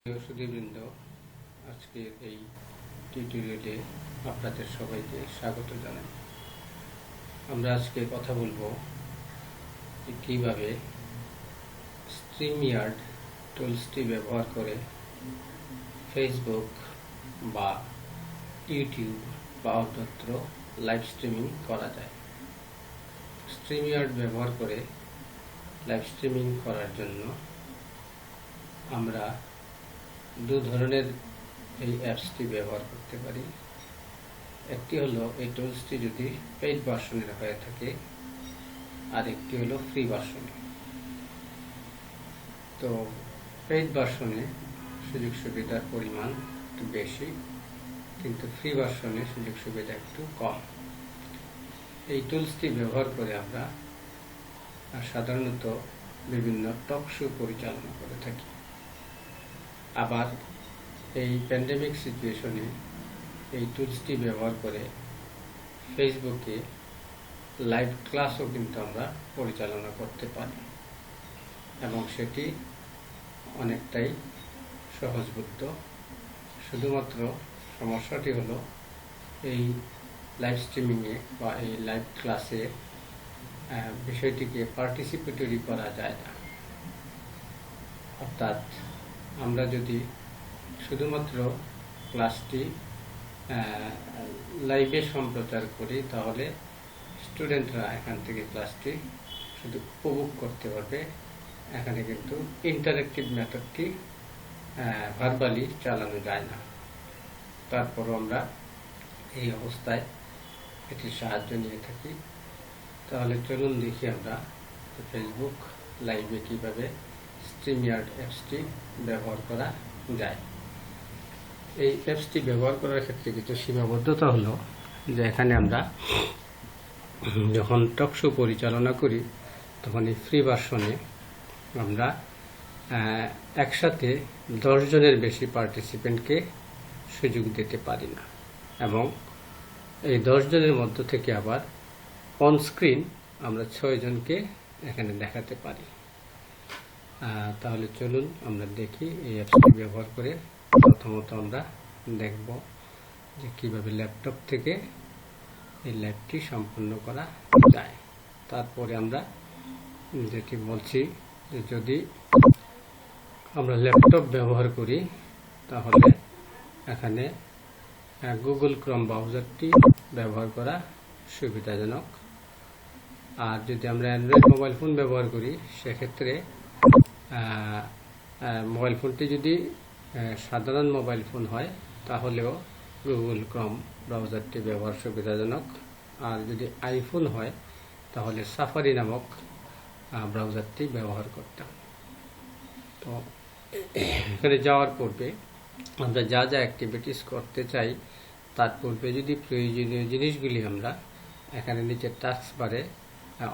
সুধীবৃন্দ, আজকের এই টিউটোরিয়ালে আপনাদের সবাইকে স্বাগত জানাই। আমরা আজকে কথা বলবো কিভাবে স্ট্রিমইয়ার্ড টুলসটি ব্যবহার করে ফেসবুক বা ইউটিউব বা অন্যত্র লাইভ স্ট্রিমিং করা যায়। স্ট্রিমইয়ার্ড ব্যবহার করে লাইভ স্ট্রিমিং করার জন্য আমরা দু ধরনের এই অ্যাপসটি ব্যবহার করতে পারি। একটি হলো এই টুলসটি যদি পেইড ভার্সনের হয়ে থাকে, আর একটি হলো ফ্রি ভার্সনে। তো পেইড ভার্সনে সুযোগ সুবিধার পরিমাণ একটু বেশি, কিন্তু ফ্রি ভার্সনে সুযোগ সুবিধা একটু কম। এই টুলসটি ব্যবহার করে আমরা সাধারণত বিভিন্ন টক শো পরিচালনা করে থাকি। আবার এই প্যান্ডেমিক সিচুয়েশনে এই টুলসটি ব্যবহার করে ফেসবুকে লাইভ ক্লাসও কিন্তু আমরা পরিচালনা করতে পারি, এবং সেটি অনেকটাই সহজবোধ্য। শুধুমাত্র সমস্যাটি হলো এই লাইভ স্ট্রিমিংয়ে বা এই লাইভ ক্লাসে বিষয়টিকে পার্টিসিপেটরি করা যায় না। অর্থাৎ আমরা যদি শুধুমাত্র ক্লাসটি লাইভে সম্প্রচার করি, তাহলে স্টুডেন্টরা এখান থেকে ক্লাসটি শুধু উপভোগ করতে পারবে। এখানে কিন্তু ইন্টারেক্টিভ মেথডটি ভার্বালি চালানো যায় না। তারপরও আমরা এই অবস্থায় এটির সাহায্য নিয়ে থাকি। তাহলে চলুন দেখি আমরা ফেসবুক লাইভে কীভাবে স্ট্রিমইয়ার্ড অ্যাপসটি ব্যবহার করা যায়। এই অ্যাপসটি ব্যবহার করার ক্ষেত্রে কিছু সীমাবদ্ধতা হলো যে এখানে আমরা যখন টক শো পরিচালনা করি, তখন এই ফ্রি ভার্সনে আমরা একসাথে 10 জনের বেশি পার্টিসিপেন্টকে সুযোগ দিতে পারি না, এবং এই 10 জনের মধ্য থেকে আবার অন স্ক্রিন আমরা 6 জনকে এখানে দেখাতে পারি। তাহলে চলুন আমরা দেখি এই অ্যাপসটি ব্যবহার করে। প্রথমত আমরা দেখব যে কিভাবে ল্যাপটপ থেকে এই লাইভটি সম্পূর্ণ করা যায়। তারপরে আমরা যেটি বলছি যে যদি আমরা ল্যাপটপ ব্যবহার করি, তাহলে এখানে গুগল ক্রোম ব্রাউজারটি ব্যবহার করা সুবিধাজনক। আর যদি আমরা অ্যান্ড্রয়েড মোবাইল ফোন ব্যবহার করি, সেক্ষেত্রে মোবাইল ফোনটি যদি সাধারণ মোবাইল ফোন হয়, তাহলেও গুগল ক্রোম ব্রাউজারটি ব্যবহার সুবিধাজনক। আর যদি আইফোন হয়, তাহলে সাফারি নামক ব্রাউজারটি ব্যবহার করতাম। তো এখানে যাওয়ার পূর্বে আমরা যা যা অ্যাক্টিভিটিস করতে চাই, তার পূর্বে যদি প্রয়োজনীয় জিনিসগুলি আমরা এখানে নিচে টাস্ক বারে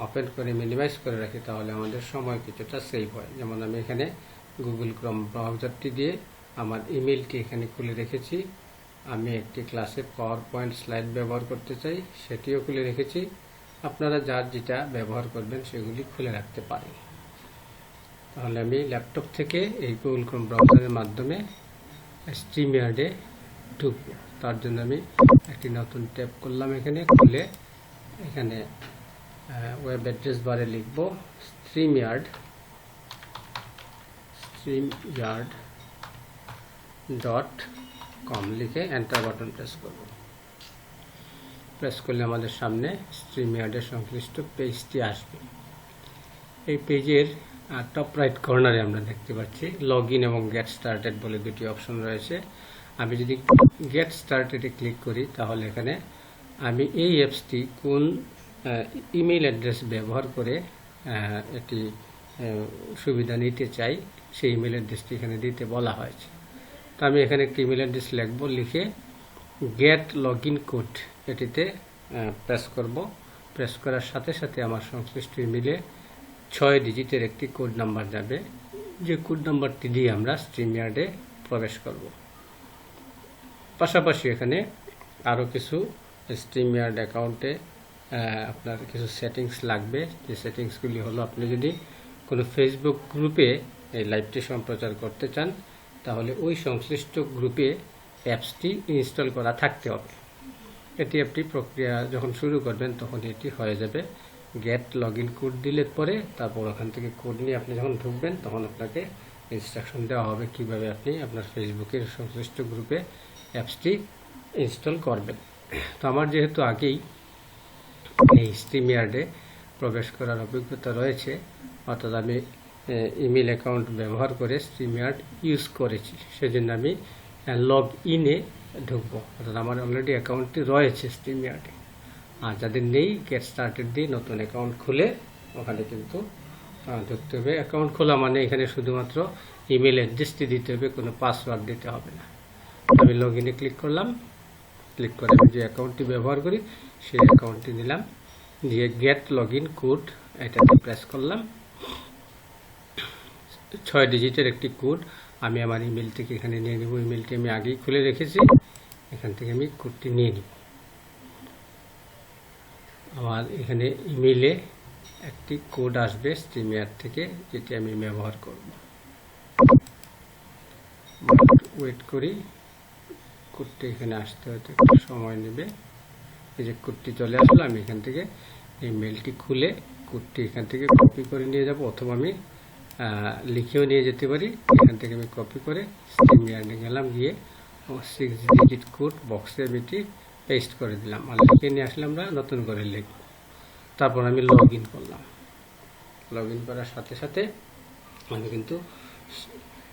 ওপেন করে মিনিমাইজ করে রাখি, তাহলে আমাদের সময় কিছুটা সেভ হয়। যেমন আমি এখানে গুগল ক্রোম ব্রাউজারটি দিয়ে আমার ইমেলটি এখানে খুলে রেখেছি। আমি একটি ক্লাসে পাওয়ার পয়েন্ট স্লাইড ব্যবহার করতে চাই, সেটিও খুলে রেখেছি। আপনারা যার যেটা ব্যবহার করবেন সেগুলি খুলে রাখতে পারেন। তাহলে আমি ল্যাপটপ থেকে এই গুগল ক্রোম ব্রাউজারের মাধ্যমে স্ট্রিমইয়ার্ডে ঢুকবো। তার জন্য আমি একটি নতুন ট্যাব করলাম। এখানে খুলে এখানে ওয়েব অ্যাড্রেস বারে লিখব streamyard.com লিখে এন্টার বাটন প্রেস করব। প্রেস করলে আমাদের সামনে স্ট্রিমইয়ার্ডের সংশ্লিষ্ট পেজটি আসবে। এই পেজের টপ রাইট কর্নারে আমরা দেখতে পাচ্ছি লগ ইন এবং গেট স্টার্টেড বলে দুটি অপশন রয়েছে। আমি যদি গেট স্টার্টেডে ক্লিক করি, তাহলে এখানে আমি এই অ্যাপসটি কোন ইমেল অ্যাড্রেস ব্যবহার করে এটি সুবিধা নিতে চাই, সেই ইমেল অ্যাড্রেসটি এখানে দিতে বলা হয়েছে। তো আমি এখানে একটি ইমেল অ্যাড্রেস লিখব, লিখে গেট লগ ইন কোড এটিতে প্রেস করব। প্রেস করার সাথে সাথে আমার সংশ্লিষ্ট ইমেলে 6 ডিজিটের একটি কোড নাম্বার যাবে, যে কোড নাম্বারটি দিয়ে আমরা স্ট্রিমইয়ার্ডে প্রবেশ করব। পাশাপাশি এখানে আরও কিছু স্ট্রিমইয়ার্ড অ্যাকাউন্টে আপনার কিছু সেটিংস লাগবে। যে সেটিংসগুলি হলো, আপনি যদি কোনো ফেসবুক গ্রুপে এই লাইভটি সম্প্রচার করতে চান, তাহলে ওই সংশ্লিষ্ট গ্রুপে অ্যাপসটি ইনস্টল করা থাকতে হবে। এটি আপনি প্রক্রিয়া যখন শুরু করবেন তখন এটি হয়ে যাবে। গেট লগইন কোড দিলে পরে তারপর ওখান থেকে কোড নিয়ে আপনি যখন ঢুকবেন তখন আপনাকে ইনস্ট্রাকশন দেওয়া হবে কিভাবে আপনি আপনার ফেসবুকের সংশ্লিষ্ট গ্রুপে অ্যাপসটি ইনস্টল করবেন। তো আমার যেহেতু আগেই এই স্ট্রিমইয়ার্ডে প্রবেশ করার অভিজ্ঞতা রয়েছে, অর্থাৎ আমি ইমেল অ্যাকাউন্ট ব্যবহার করে স্ট্রিমইয়ার্ড ইউজ করেছি, সেজন্য আমি লগ ইনে ঢুকবো। অর্থাৎ আমার অলরেডি অ্যাকাউন্টটি রয়েছে স্ট্রিমইয়ার্ডে। আর যাদের নেই, গেট স্টার্টেড দিয়ে নতুন অ্যাকাউন্ট খুলে ওখানে কিন্তু ঢুকতে হবে। অ্যাকাউন্ট খোলা মানে এখানে শুধুমাত্র ইমেল অ্যাড্রেসটি দিতে হবে, কোনো পাসওয়ার্ড দিতে হবে না। আমি লগ ইনে ক্লিক করলাম, ক্লিক করে আমি যে অ্যাকাউন্টটি ব্যবহার করি সেই অ্যাকাউন্টটি দিলাম, দিয়ে গেট লগ ইন কোড এটাতে প্রেস করলাম। 6 ডিজিটের একটি কোড আমি আমার ইমেল থেকে এখানে নিয়ে নেব। ইমেলটি আমি আগেই খুলে রেখেছি, এখান থেকে আমি কোডটি নিয়ে নিব। আমার এখানে ইমেলে একটি কোড আসবে স্ট্রিমইয়ার্ড থেকে, যেটি আমি ব্যবহার করব। ওয়েট করি, কোডটি এখানে আসতে হয়তো একটু সময় নেবে। এই যে কোডটি চলে আসলো, আমি এখান থেকে এই মেলটি খুলে কোডটি এখান থেকে কপি করে নিয়ে যাব, অথবা আমি লিখেও নিয়ে যেতে পারি। এখান থেকে আমি কপি করে স্ট্রিমইয়ার্ডে গেলাম, গিয়ে 6 ডিজিট কোড বক্সে এটি পেস্ট করে দিলাম। আর লিখে নিয়ে আসলে আমরা নতুন করে লিখব। তারপর আমি লগ ইন করলাম। লগ ইন করার সাথে সাথে আমি কিন্তু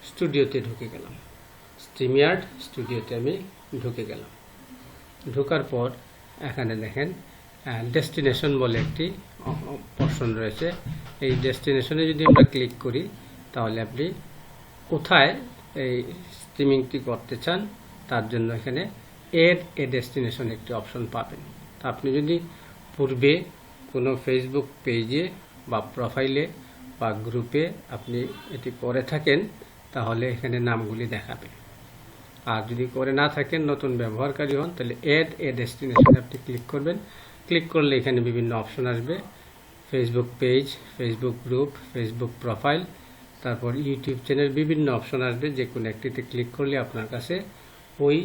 স্টুডিওতে ঢুকে গেলাম। স্ট্রিমইয়ার্ড স্টুডিওতে আমি ঢুকে গেলাম। ঢোকার পর এখানে দেখেন ডেস্টিনেশন বলে একটি অপশন রয়েছে। এই ডেস্টিনেশনে যদি আমরা ক্লিক করি তাহলে আপনি কোথায় এই স্ট্রিমিংটি করতে চান তার জন্য এখানে এড এ ডেস্টিনেশন একটি অপশন পাবেন। আপনি যদি পূর্বে কোনো ফেসবুক পেজে বা প্রোফাইলে বা গ্রুপে আপনি এটি করে থাকেন তাহলে এখানে নামগুলি দেখাবে। আর যদি করে না থাকেন, নতুন ব্যবহারকারী হন, তাহলে এড এ ডেস্টিনেশনে আপনি ক্লিক করবেন। ক্লিক করলে এখানে বিভিন্ন অপশন আসবে, Facebook page, Facebook group, Facebook profile, তারপর ইউটিউব চ্যানেল, বিভিন্ন অপশন আসবে। যে কোনো একটিতে ক্লিক করলে আপনার কাছে ওই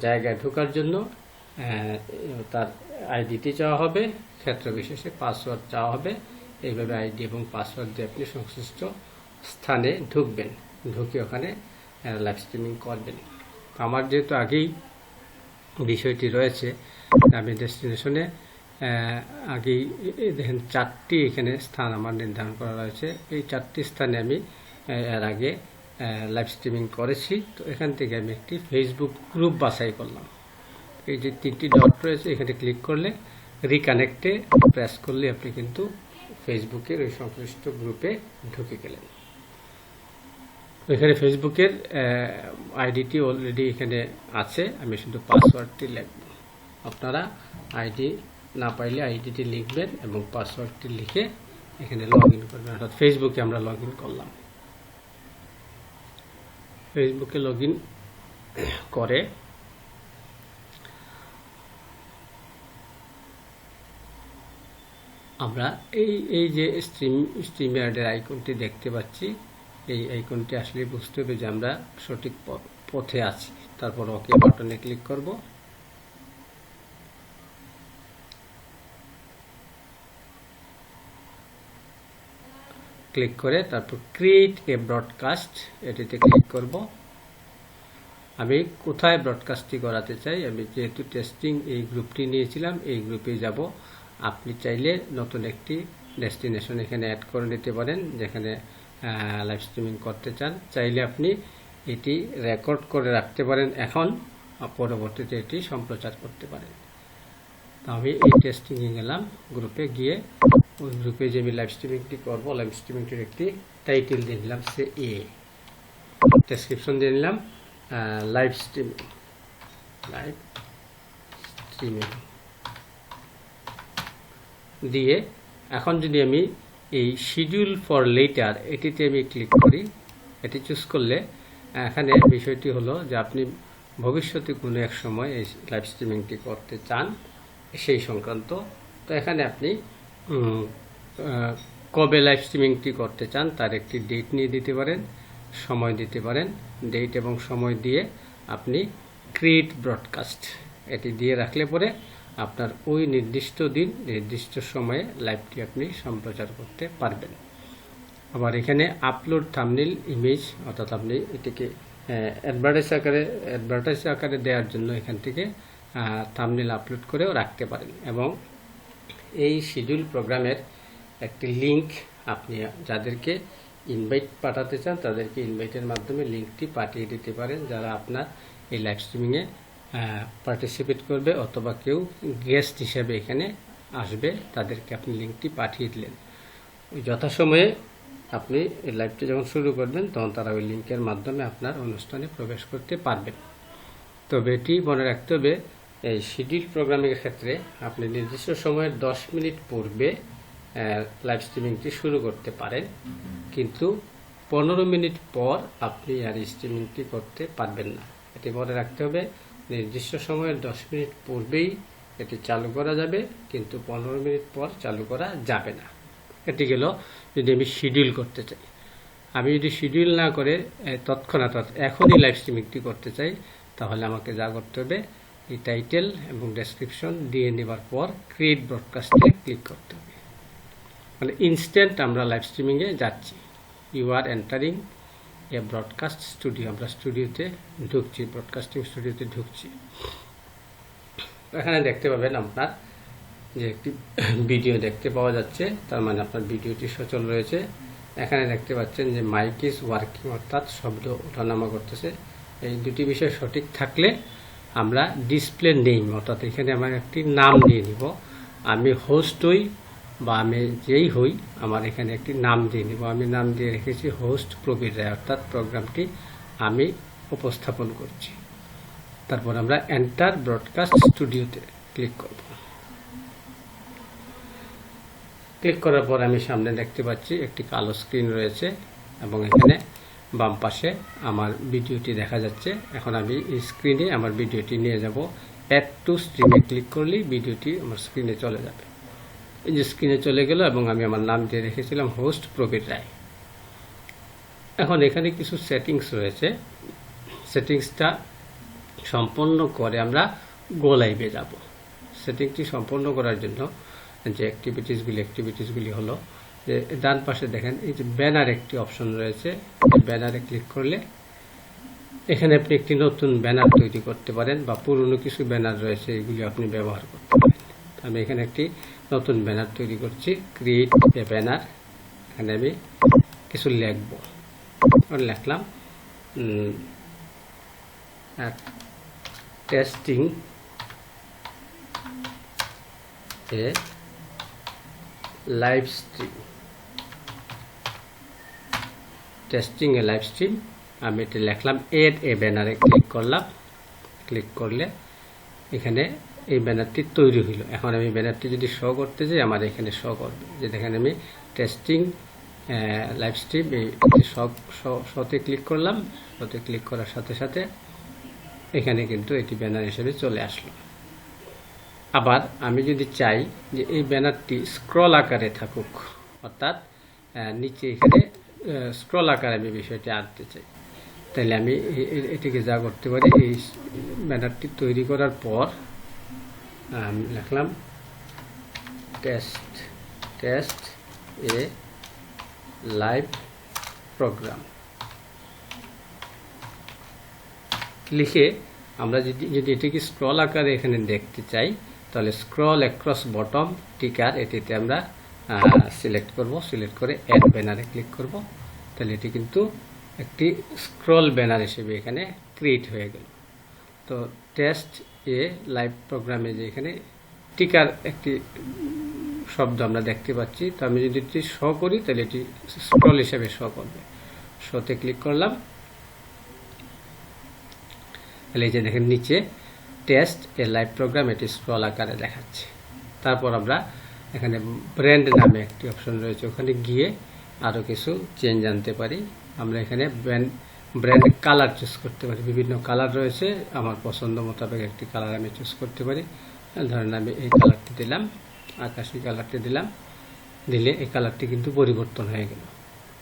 জায়গায় ঢোকার জন্য তার আইডিটি চাওয়া হবে, ক্ষেত্র বিশেষে পাসওয়ার্ড চাওয়া হবে। এইভাবে আইডি এবং পাসওয়ার্ড দিয়ে আপনি সংশ্লিষ্ট স্থানে ঢুকবেন, ঢুকে ওখানে লাইভ স্ট্রিমিং করবেন। আমার যেহেতু আগেই বিষয়টি রয়েছে, আমি ডেস্টিনেশনে আগেই দেখেন 4টি এখানে স্থান আমার নির্ধারণ করা রয়েছে। এই 4টি স্থানে আমি এর আগে লাইভ স্ট্রিমিং করেছি। তো এখান থেকে আমি একটি ফেসবুক গ্রুপ বাছাই করলাম। এই যে 3টি ডট রয়েছে, এখানে ক্লিক করলে রিকানেক্টে প্রেস করলে আপনি কিন্তু ফেসবুকের ওই সংশ্লিষ্ট গ্রুপে ঢুকে গেলেন। এখানে ফেসবুকের আইডিটি অলরেডি এখানে আছে, আমি শুধু পাসওয়ার্ডটি লিখব। আপনারা আইডি না পাইলে আইডিটি লিখবেন এবং পাসওয়ার্ডটি লিখে এখানে লগ ইন করবেন। অর্থাৎ ফেসবুকে আমরা লগ ইন করলাম। ফেসবুকে লগ ইন করে আমরা এই যে স্ট্রিমইয়ার্ডের আইকনটি দেখতে পাচ্ছি, এই আইকনটি আসলে বুঝতে হবে যে আমরা সঠিক পথে আছি। তারপর ওকে বাটনে ক্লিক করব। ক্লিক করে তারপর ক্রিয়েট এ ব্রডকাস্ট এটিতে ক্লিক করব। আমি কোথায় ব্রডকাস্টটি করাতে চাই, আমি যেহেতু টেস্টিং এই গ্রুপটি নিয়েছিলাম, এই গ্রুপে যাব। আপনি চাইলে নতুন একটি ডেস্টিনেশন এখানে অ্যাড করে নিতে পারেন যেখানে লাইভ স্ট্রিমিং করতে চান। চাইলে আপনি এটি রেকর্ড করে রাখতে পারেন এখন, পরবর্তীতে এটি সম্প্রচার করতে পারেন। তো আমি এই টেস্টিংয়ে গেলাম, গ্রুপে গিয়ে ওই গ্রুপে যে আমি লাইভ স্ট্রিমিংটি করবো, লাইভ স্ট্রিমিংটির একটি টাইটেল দিয়ে নিলাম সে এ, ডেসক্রিপশন দিয়ে নিলাম লাইভ স্ট্রিমিং দিয়ে। এখন যদি আমি এই শিডিউল ফর লেটার এটিতে আমি ক্লিক করি, এটি চুজ করলে এখানে বিষয়টি হলো যে আপনি ভবিষ্যতে কোনো এক সময় এই লাইভ স্ট্রিমিংটি করতে চান সেই সংক্রান্ত। তো এখানে আপনি কবে লাইভ স্ট্রিমিংটি করতে চান তার একটি ডেট নিয়ে দিতে পারেন। সময় দিতে পারেন। ডেট এবং সময় দিয়ে আপনি ক্রিয়েট ব্রডকাস্ট এটি দিয়ে রাখলে পরে আপনার ওই নির্দিষ্ট দিন নির্দিষ্ট সময়ে লাইভটি আপনি সম্প্রচার করতে পারবেন। আবার এখানে আপলোড থাম্বনেইল ইমেজ, অর্থাৎ আপনি এটিকে অ্যাডভার্টাইজ আকারে দেওয়ার জন্য এখান থেকে থাম্বনেইল আপলোড করেও রাখতে পারেন। এবং এই শিডিউল প্রোগ্রামের একটি লিঙ্ক আপনি যাদেরকে ইনভাইট পাঠাতে চান তাদেরকে ইনভাইটের মাধ্যমে লিঙ্কটি পাঠিয়ে দিতে পারেন, যারা আপনার এই লাইভ স্ট্রিমিংয়ে পার্টিসিপেট করবে অথবা কেউ গেস্ট হিসেবে এখানে আসবে, তাদেরকে আপনি লিঙ্কটি পাঠিয়ে দিলেন। ওই যথাসময়ে আপনি এই লাইভটি যখন শুরু করবেন তখন তারা ওই লিঙ্কের মাধ্যমে আপনার অনুষ্ঠানে প্রবেশ করতে পারবেন। তবে এটি মনে রাখতে হবে, এই শিডিউল প্রোগ্রামিংয়ের ক্ষেত্রে আপনি নির্দিষ্ট সময়ের 10 মিনিট পূর্বে লাইভ স্ট্রিমিংটি শুরু করতে পারেন, কিন্তু 15 মিনিট পর আপনি আর স্ট্রিমিংটি করতে পারবেন না। এটি মনে রাখতে হবে, নির্দিষ্ট সময়ের 10 মিনিট পূর্বেই এটি চালু করা যাবে, কিন্তু 15 মিনিট পর চালু করা যাবে না। এটি গেল যদি আমি শিডিউল করতে চাই। আমি যদি শিডিউল না করে তৎক্ষণাৎ এখনই লাইভ স্ট্রিমিংটি করতে চাই, তাহলে আমাকে যা করতে হবে, এই টাইটেল এবং ডেসক্রিপশন দিয়ে নেবার পর ক্রিয়েট ব্রডকাস্টে ক্লিক করতে হবে। মানে ইনস্ট্যান্ট আমরা লাইভ স্ট্রিমিংয়ে যাচ্ছি। You are entering a broadcast studio, আমরা স্টুডিওতে ঢুকছি, ব্রডকাস্টিং স্টুডিওতে ঢুকছি। এখানে দেখতে পাবেন আপনার যে একটি ভিডিও দেখতে পাওয়া যাচ্ছে, তার মানে আপনার ভিডিওটি সচল রয়েছে। এখানে দেখতে পাচ্ছেন যে মাইক ইজ ওয়ার্কিং, অর্থাৎ শব্দ ওঠানামা করতেছে। এই দুটি বিষয় সঠিক থাকলে আমরা ডিসপ্লে নেম, অর্থাৎ এখানে আমার একটি নাম দিয়ে নিব। আমি হোস্ট হই বা আমি যেই হই, আমার এখানে একটি নাম দিয়ে নিব। আমি নাম দিয়ে রেখেছি হোস্ট প্রবীর রায়, অর্থাৎ প্রোগ্রামটি আমি উপস্থাপন করছি। তারপর আমরা এন্টার ব্রডকাস্ট স্টুডিওতে ক্লিক করব। ক্লিক করার পর আমি সামনে দেখতে পাচ্ছি একটি কালো স্ক্রিন রয়েছে এবং এখানে বাম পাশে আমার ভিডিওটি দেখা যাচ্ছে। এখন আমি এই স্ক্রিনে আমার ভিডিওটি নিয়ে যাব। অ্যাড টু স্ট্রিমে ক্লিক করলেই ভিডিওটি আমার স্ক্রিনে চলে যাবে। এই যে স্ক্রিনে চলে গেল এবং আমি আমার নাম দিয়ে রেখেছিলাম হোস্ট প্রবীর রায়। এখন এখানে কিছু সেটিংস রয়েছে, সেটিংসটা সম্পন্ন করে আমরা গো লাইভে যাব। সেটিংসটি সম্পন্ন করার জন্য যে অ্যাক্টিভিটিসগুলি হলো যে ডান পাশে দেখেন এই যে ব্যানার একটি অপশন রয়েছে। ব্যানারে ক্লিক করলে এখানে আপনি একটি নতুন ব্যানার তৈরি করতে পারেন, বা পুরনো কিছু ব্যানার রয়েছে এগুলি আপনি ব্যবহার করতে পারেন। আমি এখানে একটি নতুন ব্যানার তৈরি করছি, ক্রিয়েট এ ব্যানার। এখানে আমি কিছু লিখব, লিখলাম টেস্টিং এ লাইভ স্ট্রিম, টেস্টিং এ লাইভ স্ট্রিম। আমি এটা লিখলাম, এড এ ব্যানারে ক্লিক করলাম। ক্লিক করলে এখানে এই ব্যানারটি তৈরি হইল। এখন আমি ব্যানারটি যদি শো করতে যাই, আমার এখানে শো করবে যে দেখেন আমি টেস্টিং লাইভ স্ট্রিম, এই শোতে ক্লিক করলাম। শোতে ক্লিক করার সাথে সাথে এখানে কিন্তু এটি ব্যানার হিসেবে চলে আসলো। আবার আমি যদি চাই যে এই ব্যানারটি স্ক্রল আকারে থাকুক, অর্থাৎ নিচে এখানে স্ক্রল আকারে আমি বিষয়টি আনতে চাই, তাহলে আমি এটিকে যা করতে পারি, এই ব্যানারটি তৈরি করার পর আমি লিখলাম টেস্ট এ লাইভ প্রোগ্রাম। লিখে আমরা যদি এটিকে স্ক্রল আকারে এখানে দেখতে চাই, তাহলে স্ক্রল অ্যাক্রস বটম টিকার এটিতে আমরা সিলেক্ট করব। সিলেক্ট করে অ্যাড ব্যানারে ক্লিক করব। তাহলে এটি কিন্তু একটি স্ক্রল ব্যানার হিসেবে এখানে ক্রিয়েট হয়ে গেল। তো টেস্ট এ লাইভ প্রোগ্রামে যে এখানে টিকার একটি শব্দ আমরা দেখতে পাচ্ছি, তো আমি যদি এটি শো করি তাহলে এটি স্ক্রল হিসেবে শো করবে। শোতে ক্লিক করলাম, তাহলে এই যে দেখেন নিচে টেস্ট এ লাইভ প্রোগ্রাম, এটি স্ক্রল আকারে দেখাচ্ছে। তারপর আমরা এখানে ব্র্যান্ড নামে একটি অপশন রয়েছে, ওখানে গিয়ে আরও কিছু চেঞ্জ আনতে পারি। আমরা এখানে ব্র্যান্ড কালার চুজ করতে পারি, বিভিন্ন কালার রয়েছে, আমার পছন্দ মোতাবেক একটি কালার আমি চুজ করতে পারি। ধরেন আমি এই কালারটি দিলাম, আকাশি কালারটি দিলাম, দিলে এই কালারটি কিন্তু পরিবর্তন হয়ে গেল।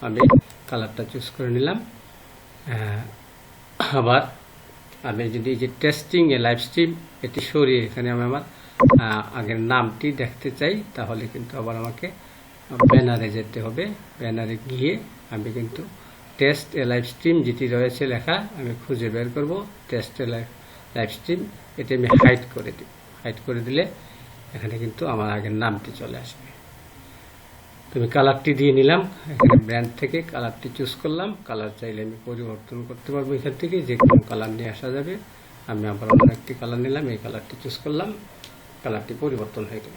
আমি কালারটা চুজ করে নিলাম, আবার আমি যদি যে টেস্টিং এ লাইভ স্ট্রিম এটি সরিয়ে এখানে আমি আমার আগের নামটি দেখতে চাই, তাহলে কিন্তু আবার আমাকে ব্যানারে যেতে হবে। ব্যানারে গিয়ে আমি কিন্তু টেস্ট এ লাইভ স্ট্রিম যেটি রয়েছে লেখা আমি খুঁজে বের করব। টেস্ট এ লাইভ স্ট্রিম এটি আমি হাইড করে দিই। হাইড করে দিলে এখানে কিন্তু আমার আগের নামটি চলে আসবে। তুমি কালারটি দিয়ে নিলাম, এখানে ব্র্যান্ড থেকে কালারটি চুজ করলাম। কালার চাইলে আমি পরিবর্তন করতে পারবো, এখান থেকে যে কোনো কালার নিয়ে আসা যাবে। আমি আবার অন্য একটি কালার নিলাম, এই কালারটি চুজ করলাম, কালারটি পরিবর্তন হয়ে গেল।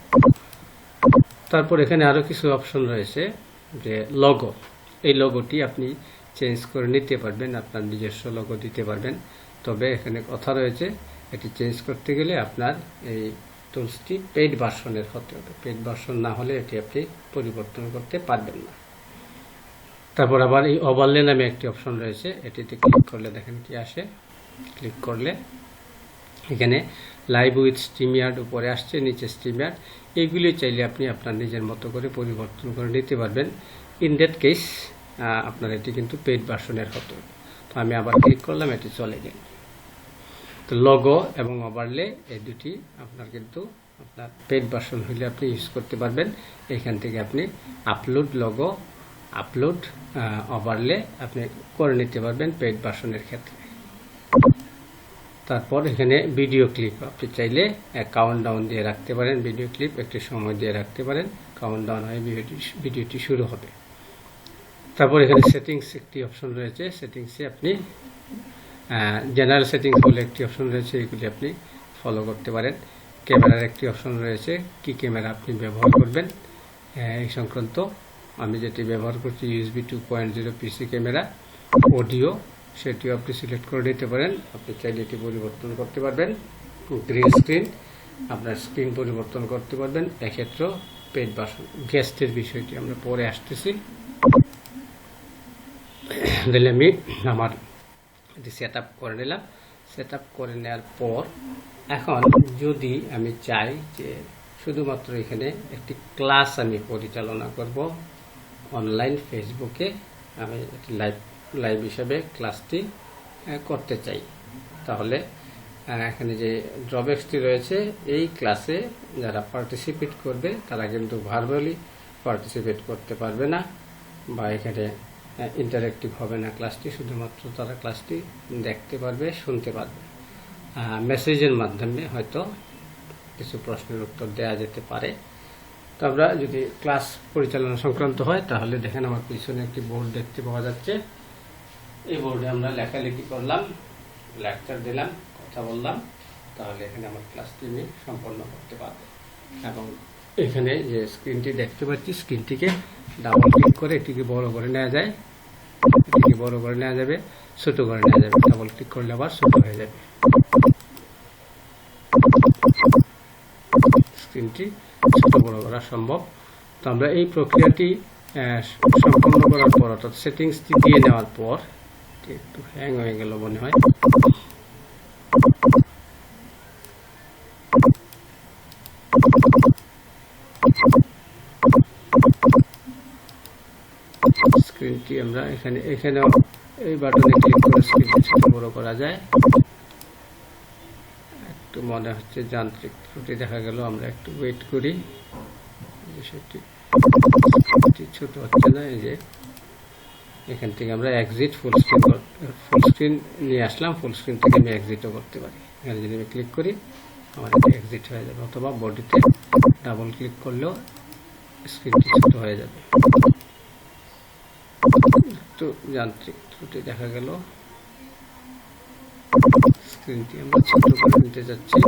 তারপর এখানে আরও কিছু অপশন রয়েছে, যে লোগো। এই লোগোটি আপনি চেঞ্জ করে নিতে পারবেন, আপনার নিজস্ব লোগো দিতে পারবেন। তবে এখানে কথা রয়েছে, এটি চেঞ্জ করতে গেলে আপনার এই টুলসটি পেইড ভার্সনের হতে হবে। পেইড ভার্সন না হলে এটি আপনি পরিবর্তন করতে পারবেন না। তারপর আবার এই ওভারলে নামে একটি অপশন রয়েছে, এটিতে ক্লিক করলে দেখেন কি আসে। ক্লিক করলে এখানে লাইভ উইথ স্ট্রিমইয়ার্ড উপরে আসছে, নিচে স্ট্রিমইয়ার্ড। এইগুলি চাইলে আপনি আপনার নিজের মতো করে পরিবর্তন করে নিতে পারবেন। ইন দ্যাট কেস আপনার এটি কিন্তু পেইড ভার্সনের হতো। তো আমি আবার ক্লিক করলাম, এটি চলে গেল। তো লোগো এবং ওভারলে এই দুটি আপনার কিন্তু আপনার পেইড ভার্সন হলে আপনি ইউজ করতে পারবেন। এখান থেকে আপনি আপলোড লোগো, আপলোড ওভারলে আপনি করে নিতে পারবেন পেইড ভার্সনের ক্ষেত্রে। তারপর এখানে ভিডিও ক্লিপ আপনি চাইলে কাউন্টডাউন দিয়ে রাখতে পারেন। ভিডিও ক্লিপ একটি সময় দিয়ে রাখতে পারেন, কাউন্টডাউন হয়ে ভিডিওটি শুরু হবে। তারপর এখানে সেটিংস একটি অপশন রয়েছে, সেটিংসে আপনি জেনারেল সেটিংস বলে একটি অপশন রয়েছে, এগুলি আপনি ফলো করতে পারেন। ক্যামেরার একটি অপশন রয়েছে, কি ক্যামেরা আপনি ব্যবহার করবেন এই সংক্রান্ত। আমি যেটি ব্যবহার করছি USB 2.0 পিসি ক্যামেরা। অডিও সেটিও আপনি সিলেক্ট করে নিতে পারেন, আপনি চাইলে এটি পরিবর্তন করতে পারবেন। গ্রিন স্ক্রিন, আপনার স্ক্রিন পরিবর্তন করতে পারবেন। এক্ষেত্রেও পেইড ভার্সন। গেস্টের বিষয়টি আমরা পরে আসতেছি। তাহলে আমি আমার এটি সেট আপ করে নিলাম। সেট আপ করে নেওয়ার পর এখন যদি আমি চাই যে শুধুমাত্র এখানে একটি ক্লাস আমি পরিচালনা করব অনলাইন ফেসবুকে, আমি লাইভ হিসাবে ক্লাসটি করতে চাই, তাহলে এখানে যে ড্রব্যাকসটি রয়েছে, এই ক্লাসে যারা পার্টিসিপেট করবে তারা কিন্তু ভার্বালি পার্টিসিপেট করতে পারবে না, বা এখানে ইন্টারেক্টিভ হবে না ক্লাসটি। শুধুমাত্র তারা ক্লাসটি দেখতে পারবে, শুনতে পারবে। মেসেজের মাধ্যমে হয়তো কিছু প্রশ্নের উত্তর দেওয়া যেতে পারে। তো আমরা যদি ক্লাস পরিচালনা সংক্রান্ত হয়, তাহলে দেখেন আমার পিছনে একটি বোর্ড দেখতে পাওয়া যাচ্ছে। এই বোর্ডে আমরা লেখালেখি করলাম, লেকচার দিলাম, কথা বললাম, তাহলে এখানে আমার ক্লাসটি আমি সম্পন্ন করতে পারবো। এবং এখানে যে স্ক্রিনটি দেখতে পাচ্ছি, স্ক্রিনটিকে ডাবল ক্লিক করে এটিকে বড় করে নেওয়া যায়, এটিকে বড় করে নেওয়া যাবে, ছোট করে নেওয়া যাবে। ডাবল ক্লিক করলে আবার ছোট হয়ে যাবে। স্ক্রিনটি ছোট বড় করা সম্ভব। তো আমরা এই প্রক্রিয়াটি সম্পন্ন করার পর, অর্থাৎ সেটিংসটি দিয়ে নেওয়ার পর, একটু হ্যাং হয়ে গেল মনে হয়। স্ক্রিনটি আমরা এখানেও এই বাটনে ক্লিক করে স্ক্রিনটি ছোট বড় করা যায়। একটু মনে হচ্ছে যান্ত্রিক ত্রুটি দেখা গেল, আমরা একটু ওয়েট করি। বিষয়টি ছোট হচ্ছে না, এই যে এখান থেকে আমরা এক্সিট ফুল স্ক্রিন নিয়ে আসলাম। ফুল স্ক্রিন থেকে আমি এক্সিটও করতে পারি। এখানে যদি আমি ক্লিক করি আমার এক্সিট হয়ে যাবে, অথবা বডিতে ডাবল ক্লিক করলেও স্ক্রিনটি ছোট হয়ে যাবে। একটু যান্ত্রিক ত্রুটি দেখা গেল, স্ক্রিনটি আমরা ছোট করে নিতে যাচ্ছি।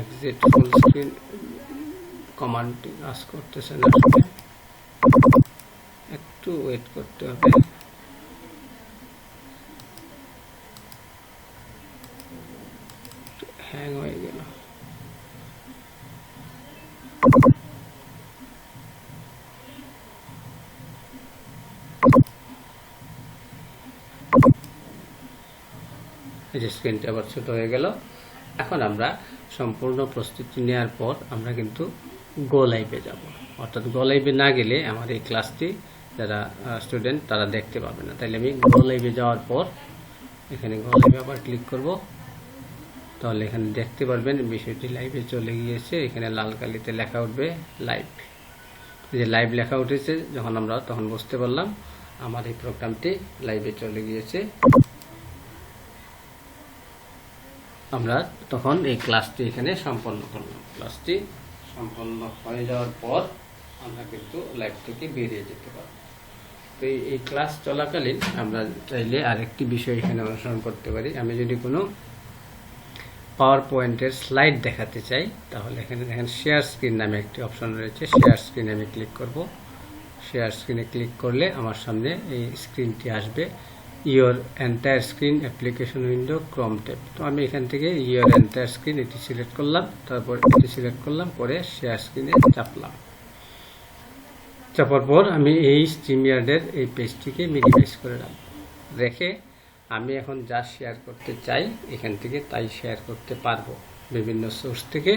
এক্সিট ফুল স্ক্রিন কমান্ডটি কাজ করতেছে না, একটু ওয়েট করতে হবে। হ্যাং হয়ে গেল। এই যে স্ক্রিনটা আবার ছোট হয়ে গেল। এখন আমরা সম্পূর্ণ প্রস্তুতি নেওয়ার পর আমরা কিন্তু গো লাইভে যাব। অর্থাৎ গো লাইভে না গেলে আমার এই ক্লাসটি যারা স্টুডেন্ট তারা দেখতে পাবে না। তাইলে আমি গো লাইভে যাওয়ার পর এখানে গো লাইভে আবার ক্লিক করব, তাহলে এখানে দেখতে পারবেন বিষয়টি লাইভে চলে গিয়েছে। এখানে লাল কালিতে লেখা উঠবে লাইভ। যে লাইভ লেখা উঠেছে যখন আমরা তখন বুঝতে পারলাম আমার এই প্রোগ্রামটি লাইভে চলে গিয়েছে। আমরা তখন এই ক্লাসটি এখানে সম্পন্ন করলাম। ক্লাসটি সম্পন্ন হয়ে যাওয়ার পর আমরা কিন্তু লাইভ থেকে বেরিয়ে যেতে পারব। তো এই ক্লাস চলাকালীন আমরা চাইলে আরেকটি বিষয় এখানে অনুসরণ করতে পারি। আমি যদি কোনো পাওয়ার পয়েন্টের স্লাইড দেখাতে চাই তাহলে এখানে দেখেন শেয়ার স্ক্রিন নামে একটি অপশন রয়েছে। শেয়ার স্ক্রিনে আমি ক্লিক করব। শেয়ার স্ক্রিনে ক্লিক করলে আমার সামনে এই স্ক্রিনটি আসবে, your entire screen application window Chrome tab. তো আমি এখান থেকে ইয়োর এন্টায়ার স্ক্রিন এটি সিলেক্ট করলাম, তারপর এটি সিলেক্ট করলাম, করে শেয়ার স্ক্রিনে চাপলাম। চাপার পর আমি এই স্ট্রিমইয়ার্ডের এই পেজটিকে মিনিমাইজ করে রেখে আমি এখন যা শেয়ার করতে চাই এখান থেকে তাই শেয়ার করতে পারবো। বিভিন্ন সোর্স থেকে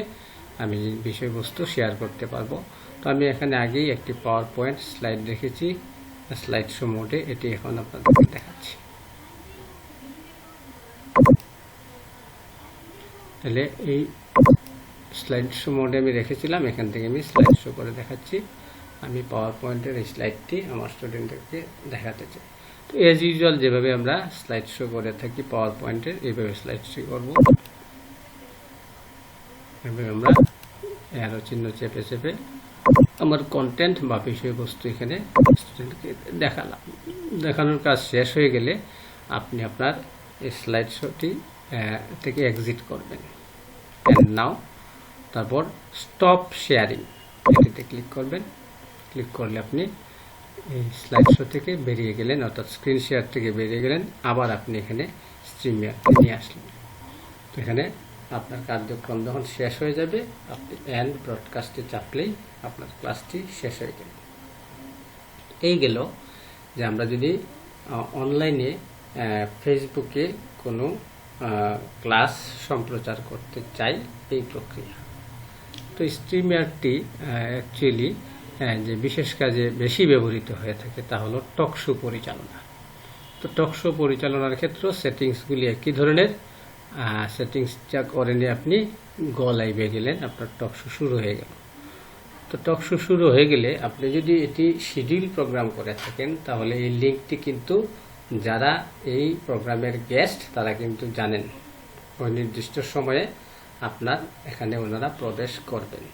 আমি বিষয়বস্তু শেয়ার করতে পারবো। তো আমি এখানে আগেই একটি পাওয়ার পয়েন্ট স্লাইড রেখেছি স্লাইড শো মোডে, এটি এখন আপনাদেরকে দেখাচ্ছি। তাহলে এই স্লাইড শো মোডে আমি রেখেছিলাম, এখান থেকে আমি স্লাইড শো করে দেখাচ্ছি। আমি পাওয়ার পয়েন্টের এই স্লাইডটি আমার স্টুডেন্টদেরকে দেখাতে চাই। তো এজ ইউজুয়াল যেভাবে আমরা স্লাইড শো করে থাকি পাওয়ার পয়েন্টের, এইভাবে স্লাইড শো করব। এভাবে আমরা অ্যারো চিহ্ন চেপে চেপে আমার কন্টেন্ট বা বিষয়বস্তু এখানে স্টুডেন্টকে দেখালাম। দেখানোর কাজ শেষ হয়ে গেলে আপনি আপনার এই স্লাইড শোটি থেকে এক্সিট করবেন। অ্যান্ড নাও, তারপর স্টপ শেয়ারিং এটিতে ক্লিক করবেন। ক্লিক করলে আপনি এই স্লাইড শো থেকে বেরিয়ে গেলেন, অর্থাৎ স্ক্রিন শেয়ার থেকে বেরিয়ে গেলেন। আবার আপনি এখানে স্ট্রিমইয়ার্ডে নিয়ে আসলেন। তো এখানে আপনার কার্যক্রম যখন শেষ হয়ে যাবে আপনি এন্ড ব্রডকাস্টে চাপলেই আপনার ক্লাসটি শেষ হয়ে গেল। এই গেল যে আমরা যদি অনলাইনে ফেসবুকে কোনো ক্লাস সম্প্রচার করতে চাই এই প্রক্রিয়া। তো স্ট্রিমইয়ার্ডটি অ্যাকচুয়ালি যে বিশেষ কাজে বেশি ব্যবহৃত হয়ে থাকে তা হলো টকশো পরিচালনা। তো টকশো পরিচালনার ক্ষেত্রে সেটিংসগুলি একই ধরনের। সেটিংসটা করে নিয়ে আপনি গো লাইভে গেলেন, আপনার টকশো শুরু হয়ে গেল। তো টকশো শুরু হয়ে গেলে আপনি যদি এটি শিডিউল প্রোগ্রাম করে থাকেন তাহলে এই লিঙ্কটি কিন্তু যারা এই প্রোগ্রামের গেস্ট তারা কিন্তু জানেন ওই নির্দিষ্ট সময়ে আপনার এখানে ওনারা প্রবেশ করবেন।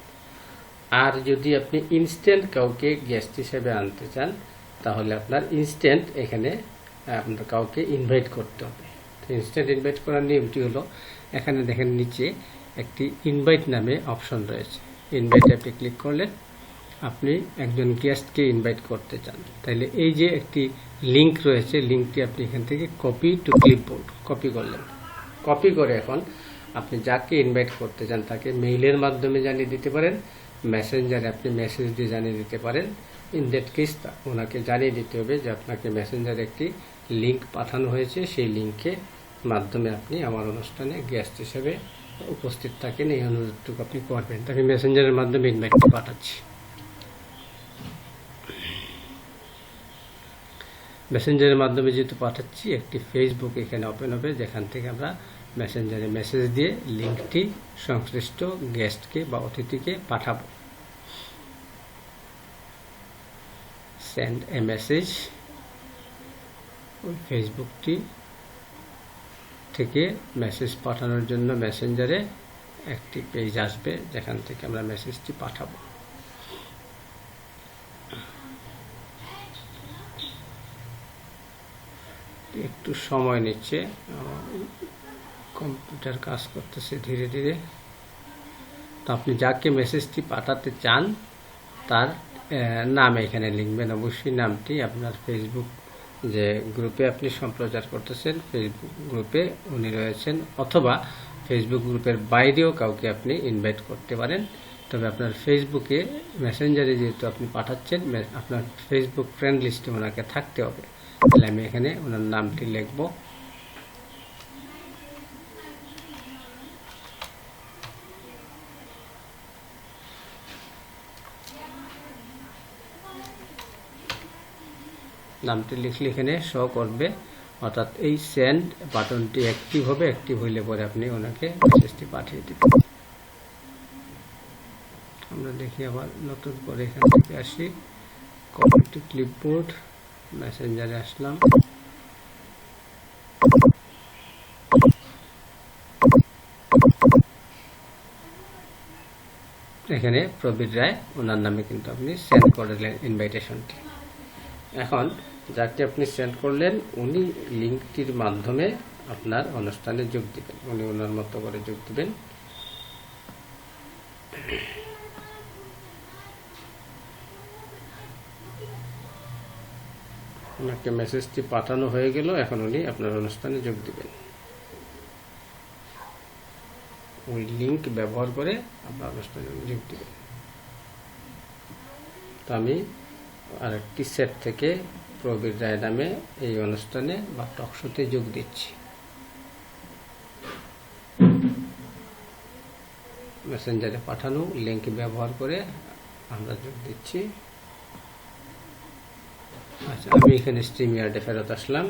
আর যদি আপনি ইনস্ট্যান্ট কাউকে গেস্ট হিসেবে আনতে চান তাহলে আপনার ইনস্ট্যান্ট এখানে আপনার কাউকে ইনভাইট করতে হবে। তো ইনস্ট্যান্ট ইনভাইট করার নিয়মটি হলো, এখানে দেখেন নিচে একটি ইনভাইট নামে অপশন রয়েছে। ইনভাইটে আপনি ক্লিক করলে আপনি একজন গেস্টকে ইনভাইট করতে চান, তাইলে এই যে একটি লিঙ্ক রয়েছে, লিঙ্কটি আপনি এখান থেকে কপি টু ক্লিপবোর্ড কপি করলেন। কপি করে এখন আপনি যাকে ইনভাইট করতে চান তাকে মেইলের মাধ্যমে জানিয়ে দিতে পারেন, মেসেঞ্জারে আপনি মেসেজ দিয়ে জানিয়ে দিতে পারেন। ইন দ্যাট কেস ওনাকে জানিয়ে দিতে হবে যে আপনাকে মেসেঞ্জারে একটি লিঙ্ক পাঠানো হয়েছে, সেই লিঙ্কের মাধ্যমে আপনি আমার অনুষ্ঠানে গেস্ট হিসেবে উপস্থিত থাকেন, এই অনুরোধটুকু আপনি করবেন। আমি মেসেঞ্জারের মাধ্যমে ইনভাইটটি পাঠাচ্ছি। মেসেঞ্জারের মাধ্যমে যেহেতু পাঠাচ্ছি, একটি ফেসবুক এখানে ওপেন হবে যেখান থেকে আমরা মেসেঞ্জারে মেসেজ দিয়ে লিঙ্কটি সংশ্লিষ্ট গেস্টকে বা অতিথিকে পাঠাবো। সেন্ড এ মেসেজ, ওই ফেসবুকটি থেকে মেসেজ পাঠানোর জন্য মেসেঞ্জারে একটি পেজ আসবে যেখান থেকে আমরা মেসেজটি পাঠাবো। একটু সময় নিচ্ছে, কম্পিউটার কাজ করতেছে ধীরে ধীরে। তো আপনি যাকে মেসেজটি পাঠাতে চান তার নাম এখানে লিখবেন, অবশ্যই নামটি আপনার ফেসবুক যে গ্রুপে আপনি সম্প্রচার করতেছেন ফেসবুক গ্রুপে উনি রয়েছেন, অথবা ফেসবুক গ্রুপের বাইরেও কাউকে আপনি ইনভাইট করতে পারেন। তবে আপনার ফেসবুকে মেসেঞ্জারে যেহেতু আপনি পাঠাচ্ছেন, আপনার ফেসবুক ফ্রেন্ড লিস্টে ওনাকে থাকতে হবে। তাহলে আমি এখানে ওনার নামটি লিখব। নামটি লিখলে এখানে শো করবে, অর্থাৎ এই সেন্ড বাটনটি অ্যাক্টিভ হবে। অ্যাক্টিভ হইলে পরে আপনি ওনাকে মেসেজটি পাঠিয়ে দিবেন। আমরা দেখি আবার নতুন করে এখান থেকে আসি, কপি টু ক্লিপবোর্ড, মেসেঞ্জারে আসলাম। এখানে প্রবীর রায়, ওনার নামে কিন্তু আপনি সেন্ড করলেন ইনভাইটেশনটি। এখন যাকে আপনি সেন্ড করলেন উনি লিঙ্কটির মাধ্যমে আপনার অনুষ্ঠানে যোগ দিবেন। উনি ওনার মতো করে যোগ দিবেন। ওনাকে মেসেজটি পাঠানো হয়ে গেল। এখন উনি আপনার অনুষ্ঠানে যোগ দিবেন। ওই লিঙ্ক ব্যবহার করে আপনার অনুষ্ঠানে যোগ দিবেন। তো আমি আরেকটি সেট থেকে প্রবীর রায় নামে এই অনুষ্ঠানে বা টকশোতে যোগ দিচ্ছি। মেসেঞ্জারে পাঠানো লিঙ্ক ব্যবহার করে আমরা যোগ দিচ্ছি। আচ্ছা, আমি এখানে স্ট্রিমইয়ার্ডে ফেরত আসলাম।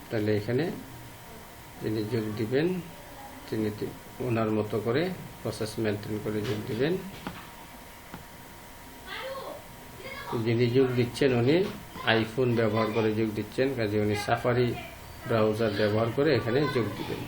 তাহলে এখানে যিনি যোগ দিবেন তিনি ওনার মতো করে প্রসেস মেনটেন করে যোগ দিবেন। যিনি যোগ দিচ্ছেন উনি আইফোন ব্যবহার করে যোগ দিচ্ছেন, কাজে উনি সাফারি ব্রাউজার ব্যবহার করে এখানে যোগ দিবেন।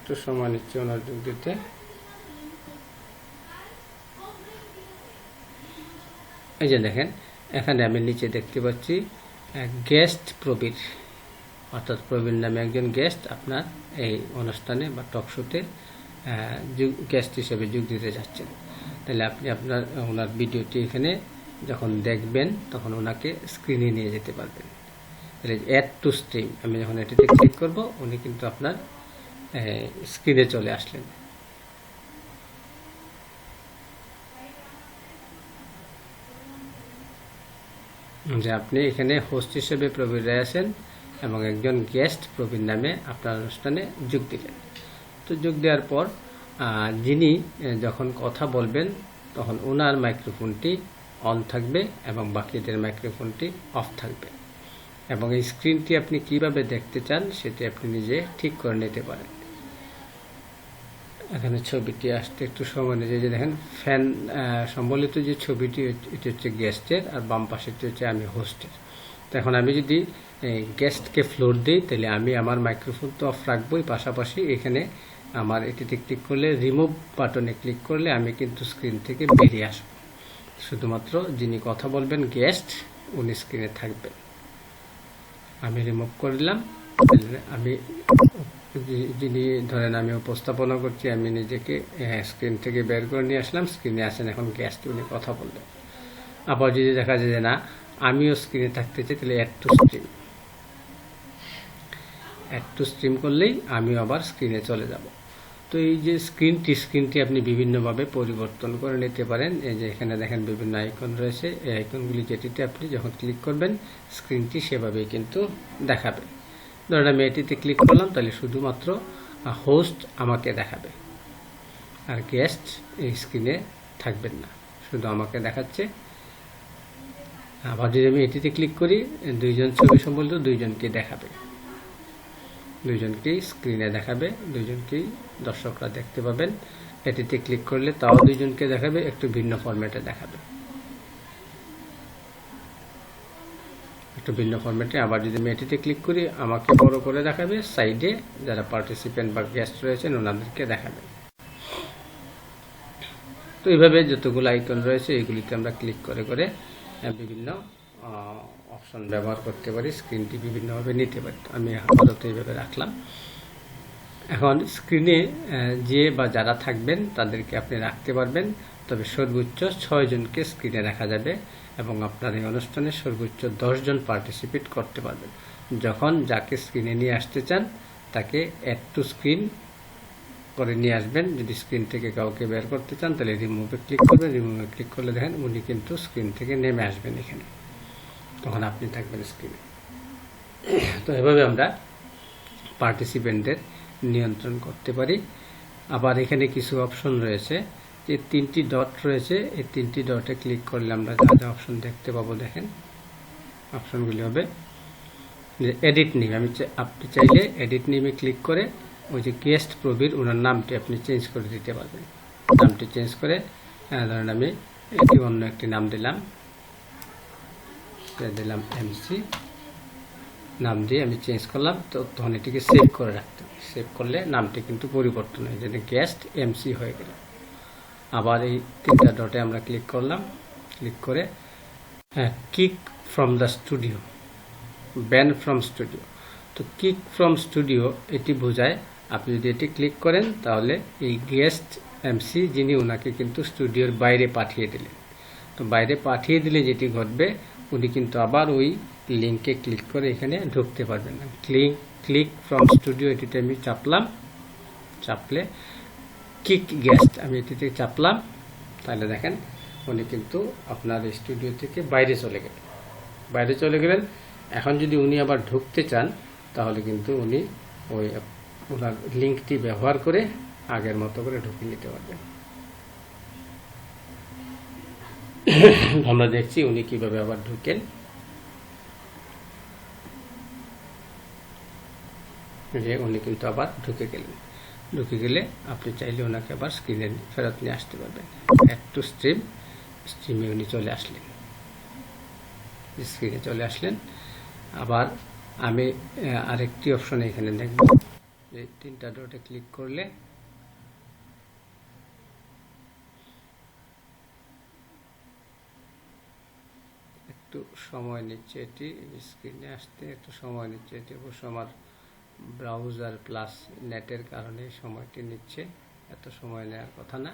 একটু সময় নিচ্ছে ওনার যোগ দিতে। এই যে দেখেন, এখানে আমি নিচে দেখতে পাচ্ছি গেস্ট প্রবীর, অর্থাৎ প্রবীর নামে একজন গেস্ট আপনার এই অনুষ্ঠানে বা টকশোতে গেস্ট হিসেবে যোগ দিতে যাচ্ছেন। তাহলে আপনি ওনার ভিডিওটি এখানে যখন দেখবেন তখন ওনাকে স্ক্রিনে নিয়ে যেতে পারবেন। তাহলে অ্যাড টু স্ট্রিম, আমি যখন এটিতে ক্লিক করব উনি কিন্তু আপনার স্ক্রিনে চলে আসলেন। যে আপনি এখানে হোস্ট হিসেবে প্রবীর রায় আছেন এবং একজন গেস্ট প্রবীর নামে আপনার অনুষ্ঠানে যোগ দিলেন। তো যোগ দেওয়ার পর যিনি যখন কথা বলবেন তখন ওনার মাইক্রোফোনটি অন থাকবে এবং বাকিদের মাইক্রোফোনটি অফ থাকবে। এবং এই স্ক্রিনটি আপনি কিভাবে দেখতে চান সেটি আপনি নিজে ঠিক করে নিতে পারেন। এখানে ছবিটি আসতে একটু সময় নিয়ে, যে দেখেন ফ্যান সম্বলিত যে ছবিটি, এটি হচ্ছে গেস্টের, আর বাম পাশেটি হচ্ছে আমি হোস্টের। তো এখন আমি যদি গেস্টকে ফ্লোর দিই তাহলে আমি আমার মাইক্রোফোন তো অফ রাখবোই, পাশাপাশি এখানে আমার এটিতে ক্লিক করলে, রিমুভ বাটনে ক্লিক করলে আমি কিন্তু স্ক্রিন থেকে বেরিয়ে আসব। শুধুমাত্র যিনি কথা বলবেন গেস্ট, উনি স্ক্রিনে থাকবেন। আমি রিমুভ করলাম। আমি যিনি ধরেন আমি উপস্থাপনা করছি, আমি নিজেকে স্ক্রিন থেকে বের করে নিয়ে আসলাম। স্ক্রিনে আসেন এখন গেস্ট, উনি কথা বললেন। আবার যদি দেখা যায় যে না আমিও স্ক্রিনে থাকতে চাই, তাহলে অ্যাড টু স্ট্রিম করলেই আমিও আবার স্ক্রিনে চলে যাব। তো এই যে স্ক্রিনটি আপনি বিভিন্নভাবে পরিবর্তন করে নিতে পারেন। এই যে এখানে দেখেন বিভিন্ন আইকন রয়েছে, এই আইকনগুলি যেটিতে আপনি যখন ক্লিক করবেন স্ক্রিনটি সেভাবেই কিন্তু দেখাবে। ধরেন আমি এটিতে ক্লিক করলাম, তাহলে শুধুমাত্র হোস্ট আমাকে দেখাবে, আর গেস্ট এই স্ক্রিনে থাকবেন না, শুধু আমাকে দেখাচ্ছে। আবার যদি আমি এটিতে ক্লিক করি, দুইজন ছবি সম্বলিত দুইজনকে দেখাবে, দুইজনকেই স্ক্রিনে দেখাবে, দুইজনকেই দর্শকরা দেখতে পাবেন। এটিতে ক্লিক করলে তাও দুইজনকে দেখাবে, একটু ভিন্ন ফরম্যাটে দেখাবে, একটু ভিন্ন ফরম্যাটে। আবার যদি আমি এটিতে ক্লিক করি আমাকে বড় করে দেখাবে, সাইডে যারা পার্টিসিপেন্ট বা গেস্ট রয়েছেন ওনাদেরকে দেখাবে। তো এইভাবে যতগুলো আইকন রয়েছে এগুলিতে আমরা ক্লিক করে করে বিভিন্ন অপশন ব্যবহার করতে পারি, স্ক্রিনটি বিভিন্নভাবে নিতে পারি। আমি আপাতত এইভাবে রাখলাম। এখন স্ক্রিনে যে বা যারা থাকবেন তাদেরকে আপনি রাখতে পারবেন, তবে সর্বোচ্চ 6 জনকে স্ক্রিনে রাখা যাবে এবং আপনার এই অনুষ্ঠানে সর্বোচ্চ 10 জন পার্টিসিপেট করতে পারবেন। যখন যাকে স্ক্রিনে নিয়ে আসতে চান তাকে অ্যাড টু স্ক্রিন করে নিয়ে আসবেন। যদি স্ক্রিন থেকে কাউকে বের করতে চান তাহলে রিমুভে ক্লিক করবেন। রিমুভে ক্লিক করলে দেখেন উনি কিন্তু স্ক্রিন থেকে নেমে আসবেন এখানে, তখন আপনি থাকবেন স্ক্রিনে। তো এভাবে আমরা পার্টিসিপেন্টদের নিয়ন্ত্রণ করতে পারি। আবার এখানে কিছু অপশন রয়েছে, যে 3টি ডট রয়েছে, এই 3টি ডটে ক্লিক করলে আমরা যা যা অপশন দেখতে পাবো, দেখেন অপশনগুলি হবে যে এডিট নেম। আপনি চাইলে এডিট নেমে ক্লিক করে ওই যে গেস্ট প্রবীর ওনার নামটি আপনি চেঞ্জ করে দিতে পারবেন। নামটি চেঞ্জ করে ধরেন আমি এটি অন্য একটি নাম দিলাম MC নাম দিয়ে আমি চেঞ্জ করলাম। তো তখন এটিকে সেভ করে রাখতে হবে। সেভ করলে নামটি কিন্তু পরিবর্তন হয়ে যাবে, গেস্ট MC হয়ে গেল। আবার এই 3টা ডটে আমরা ক্লিক করলাম, ক্লিক করে kick from the studio, ban from studio. তো কিক ফ্রম স্টুডিও এটি বোঝায় আপনি যদি এটি ক্লিক করেন তাহলে এই গেস্ট MC যিনি, ওনাকে কিন্তু স্টুডিওর বাইরে পাঠিয়ে দিলেন। তো বাইরে পাঠিয়ে দিলে যেটি ঘটবে, উনি কিন্তু আবার ওই লিঙ্কে ক্লিক করে এখানে ঢুকতে পারবেন না। ক্লিক ফ্রম স্টুডিও এটিতে আমি চাপলাম, চাপলে কিক গেস্ট আমি এটিতে চাপলাম, তাহলে দেখেন উনি কিন্তু আপনার স্টুডিও থেকে বাইরে চলে গেলেন। এখন যদি উনি আবার ঢুকতে চান তাহলে কিন্তু উনি ওই ওনার লিঙ্কটি ব্যবহার করে আগের মতো করে ঢুকে নিতে পারবেন। আমরা দেখছি উনি কিভাবে আবার ঢুকেন। যে উনি কিন্তু আবার ঢুকে গেলে আপনি চাইলে ওনাকে আবার স্ক্রিনে ফেরত নিয়ে আসতে পারবেন। অ্যাড টু স্ট্রিমে উনি চলে আসলেন, স্ক্রিনে চলে আসলেন। আবার আমি আরেকটি অপশন এখানে দেখব, যে 3টা ডটে ক্লিক করলে একটু সময় নিচ্ছে এটি স্ক্রিনে আসতে, একটু সময় নিচ্ছে এটি। অবশ্য আমার ব্রাউজার প্লাস নেটের কারণে সময়টি নিচ্ছে, এত সময় নেওয়ার কথা না।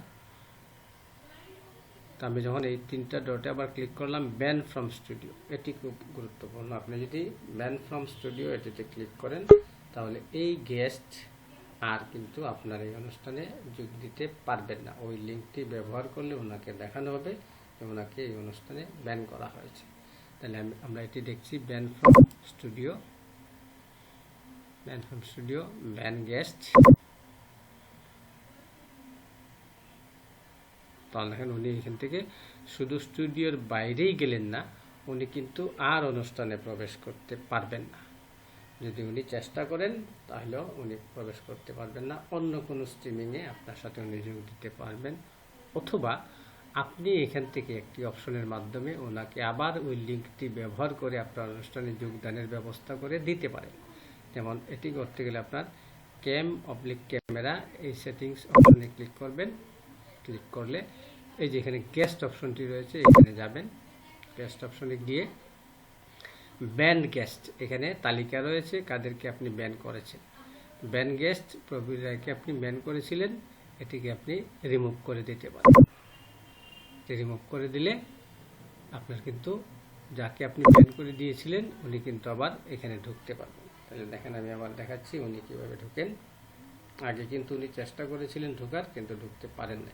তো আমি যখন এই 3টা ডটে আবার ক্লিক করলাম, ব্যান ফ্রম স্টুডিও, এটি খুব গুরুত্বপূর্ণ। আপনি যদি ব্যান ফ্রম স্টুডিও এটিতে ক্লিক করেন তাহলে এই গেস্ট আর কিন্তু আপনার এই অনুষ্ঠানে যোগ দিতে পারবেন না। ওই লিঙ্কটি ব্যবহার করলে ওনাকে দেখানো হবে যে ওনাকে এই অনুষ্ঠানে ব্যান করা হয়েছে। তাহলে আমরা এটি দেখছি, ban from studio, ban guest. তাহলে দেখেন উনি এখান থেকে শুধু স্টুডিওর বাইরেই গেলেন না, উনি কিন্তু আর অনুষ্ঠানে প্রবেশ করতে পারবেন না। যদি উনি চেষ্টা করেন তাহলেও উনি প্রবেশ করতে পারবেন না। অন্য কোনো স্ট্রিমিংয়ে আপনার সাথে উনি যোগ দিতে পারবেন, অথবা আপনি এখান থেকে একটি অপশনের মাধ্যমে ওনাকে আবার ওই লিঙ্কটি ব্যবহার করে আপনার অনুষ্ঠানে যোগদানের ব্যবস্থা করে দিতে পারেন। যেমন এটি করতে গেলে আপনার ক্যামেরা এই সেটিংস অপশনে ক্লিক করবেন। ক্লিক করলে এই যে এখানে গেস্ট অপশনটি রয়েছে, এখানে যাবেন। গেস্ট অপশনে গিয়ে ব্যান গেস্ট, এখানে তালিকা রয়েছে কাদেরকে আপনি ব্যান করেছেন। ব্যান গেস্ট প্রবীর রায়কে আপনি ব্যান করেছিলেন, এটিকে আপনি রিমুভ করে দিতে পারেন। রিমুভ করে দিলে আপনার কিন্তু যাকে আপনি ব্যান করে দিয়েছিলেন উনি কিন্তু আবার এখানে ঢুকতে পারবেন। তাহলে দেখেন আমি আবার দেখাচ্ছি উনি কিভাবে ঢুকেন। আগে কিন্তু উনি চেষ্টা করেছিলেন ঢোকার, কিন্তু ঢুকতে পারেন না।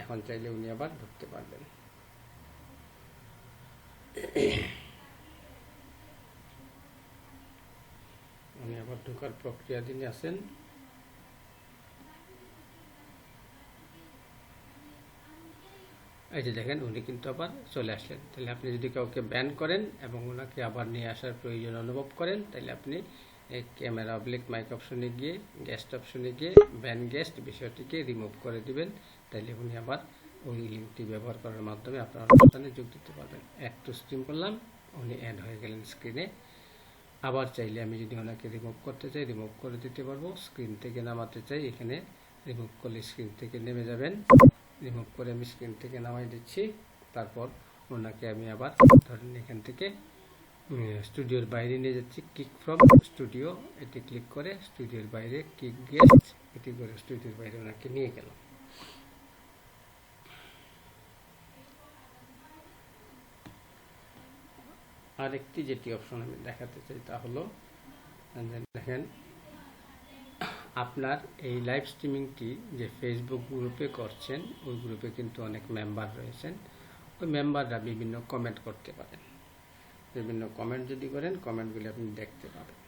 এখন চাইলে উনি আবার ঢুকতে পারবেন। উনি আবার ঢোকার প্রক্রিয়াধীনে আছেন। এই যে দেখেন উনি কিন্তু আবার চলে আসলেন। তাহলে আপনি যদি কাউকে ব্যান করেন এবং ওনাকে আবার নিয়ে আসার প্রয়োজন অনুভব করেন, তাহলে আপনি এই ক্যামেরা মাইক অপশনে গিয়ে গেস্ট অপশনে গিয়ে ব্যান গেস্ট বিষয়টিকে রিমুভ করে দিবেন। তাহলে উনি আবার ওই লিঙ্কটি ব্যবহার করার মাধ্যমে আপনার অনুষ্ঠানে যোগ দিতে পারবেন। অ্যাড টু স্ট্রিম করলাম, উনি অ্যাড হয়ে গেলেন স্ক্রিনে। আবার চাইলে আমি যদি ওনাকে রিমুভ করতে চাই রিমুভ করে দিতে পারবো। স্ক্রিন থেকে নামাতে চাই, এখানে রিমুভ করলে স্ক্রিন থেকে নেমে যাবেন। রিমুভ করে আমি স্ক্রিন থেকে নামাই দিচ্ছি। তারপর ওনাকে আমি আবার ধরেন এখান থেকে স্টুডিওর বাইরে নিয়ে যাচ্ছি। কিক ফ্রম স্টুডিও এটি ক্লিক করে স্টুডিওর বাইরে কিক গেস্ট এটি করে স্টুডিওর বাইরে ওনাকে নিয়ে গেলাম। আরেকটি যেটি অপশন আমি দেখাতে চাই তা হলো দেখেন আপনার এই লাইভ স্ট্রিমিংটি যে ফেসবুক গ্রুপে করছেন, ওই গ্রুপে কিন্তু অনেক মেম্বার রয়েছেন। ওই মেম্বাররা বিভিন্ন কমেন্ট করতে পারেন। বিভিন্ন কমেন্ট যদি করেন, কমেন্টগুলি আপনি দেখতে পাবেন।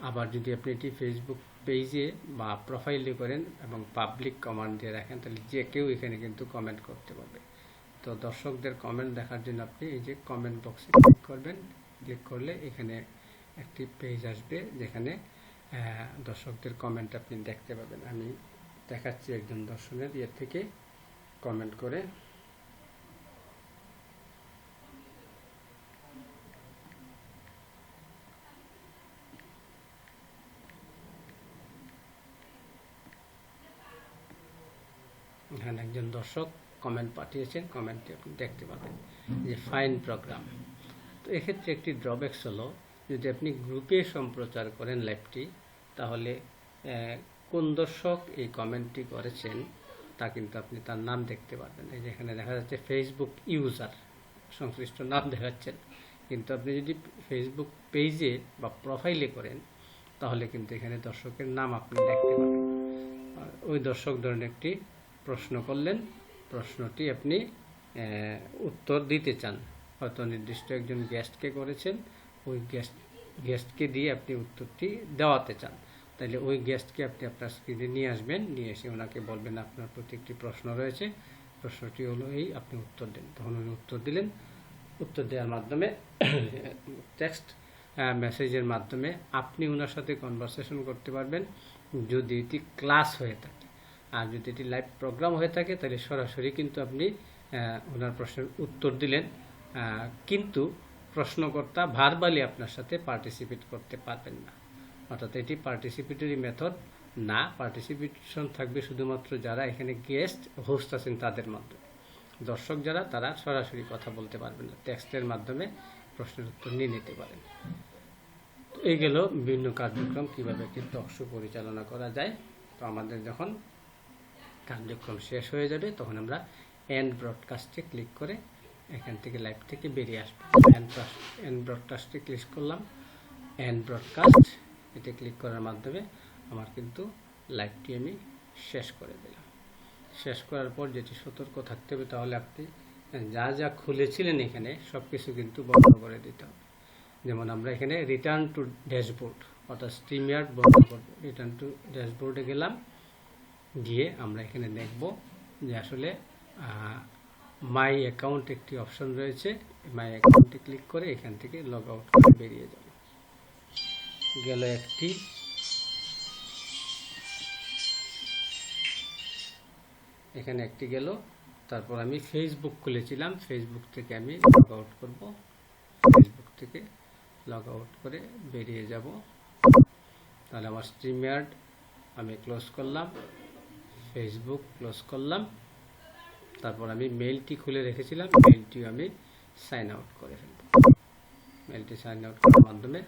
আবার যদি আপনি এটি ফেসবুক পেজে বা প্রোফাইলে করেন এবং পাবলিক কমান্ড দিয়ে রাখেন, তাহলে যে কেউ এখানে কিন্তু কমেন্ট করতে পারবে। তো দর্শকদের কমেন্ট দেখার জন্য আপনি এই যে কমেন্ট বক্সে ক্লিক করবেন। ক্লিক করলে এখানে একটি পেজ আসবে, যেখানে দর্শকদের কমেন্ট আপনি দেখতে পাবেন। আমি দেখাচ্ছি একজন দর্শকের থেকে কমেন্ট করে। এখানে একজন দর্শক কমেন্ট পাঠিয়েছেন, কমেন্টটি আপনি দেখতে পাবেন যে ফাইন প্রোগ্রাম। তো এক্ষেত্রে একটি ড্রব্যাকস হলো, যদি আপনি গ্রুপে সম্প্রচার করেন লাইভটি, তাহলে কোন দর্শক এই কমেন্টটি করেছেন তা কিন্তু আপনি তার নাম দেখতে পারবেন। এই যে এখানে দেখা যাচ্ছে ফেসবুক ইউজার, সংশ্লিষ্ট নাম দেখাচ্ছেন, কিন্তু আপনি যদি ফেসবুক পেজে বা প্রোফাইলে করেন, তাহলে কিন্তু এখানে দর্শকের নাম আপনি দেখতে পাবেন। ওই দর্শক ধরনের একটি প্রশ্ন করলেন, প্রশ্নটি আপনি উত্তর দিতে চান, হয়তো নির্দিষ্ট একজন গেস্টকে করেছেন, ওই গেস্টকে দিয়ে আপনি উত্তরটি দেওয়াতে চান, তাহলে ওই গেস্টকে আপনি আপনার স্ক্রিনে নিয়ে আসবেন, নিয়ে এসে ওনাকে বলবেন আপনার প্রতি একটি প্রশ্ন রয়েছে, প্রশ্নটি হলো এই, আপনি উত্তর দেন। তখন উনি উত্তর দিলেন। উত্তর দেওয়ার মাধ্যমে টেক্সট মেসেজের মাধ্যমে আপনি ওনার সাথে কনভারসেশন করতে পারবেন, যদি এটি ক্লাস হয়ে থাকে। আর যদি এটি লাইভ প্রোগ্রাম হয়ে থাকে, তাহলে সরাসরি কিন্তু আপনি ওনার প্রশ্নের উত্তর দিলেন, কিন্তু প্রশ্নকর্তা ভার্বালি আপনার সাথে পার্টিসিপেট করতে পারবেন না। অর্থাৎ এটি পার্টিসিপেটরি মেথড না, পার্টিসিপেশন থাকবে শুধুমাত্র যারা এখানে গেস্ট হোস্ট আছেন তাদের মাধ্যমে। দর্শক যারা, তারা সরাসরি কথা বলতে পারবেন না, টেক্সটের মাধ্যমে প্রশ্নের উত্তর নিয়ে নিতে পারেন। তো এই গেল বিভিন্ন কার্যক্রম কিভাবে একটি টক শো পরিচালনা করা যায়। তো আমাদের যখন কার্যক্রম শেষ হয়ে যাবে, তখন আমরা এন্ড ব্রডকাস্টে ক্লিক করে এখান থেকে লাইভ থেকে বেরিয়ে আসবো। এন্ড ব্রডকাস্টে ক্লিক করলাম, এন্ড ব্রডকাস্ট এতে ক্লিক করার মাধ্যমে আমার কিন্তু লাইভটি আমি শেষ করে দিলাম। শেষ করার পর যেটি সতর্ক থাকতে হবে, তাহলে আপনি যা যা খুলেছিলেন এখানে সব কিছু কিন্তু বন্ধ করে দিতে হবে। যেমন আমরা এখানে রিটার্ন টু ড্যাশবোর্ড, অর্থাৎ স্ট্রিমইয়ার্ড বন্ধ করব। রিটার্ন টু ড্যাশবোর্ডে গেলাম, গিয়ে আমরা এখানে দেখব যে আসলে মাই অ্যাকাউন্ট একটি অপশন রয়েছে। মাই অ্যাকাউন্টে ক্লিক করে এখান থেকে লগ আউট করে বেরিয়ে যাব। গেল একটি, এখানে একটি গেল। তারপর আমি ফেসবুক খুলেছিলাম, ফেসবুক থেকে আমি লগ আউট করব। ফেসবুক থেকে লগ আউট করে বেরিয়ে যাব। তাহলে আমার স্ট্রিমইয়ার্ড আমি ক্লোজ করলাম, ফেসবুক ক্লোজ করলাম। তারপর আমি মেইলটি খুলে রেখেছিলাম, মেইলটিও আমি সাইন আউট করে ফেলব। মেইলটি সাইন আউট করার মাধ্যমে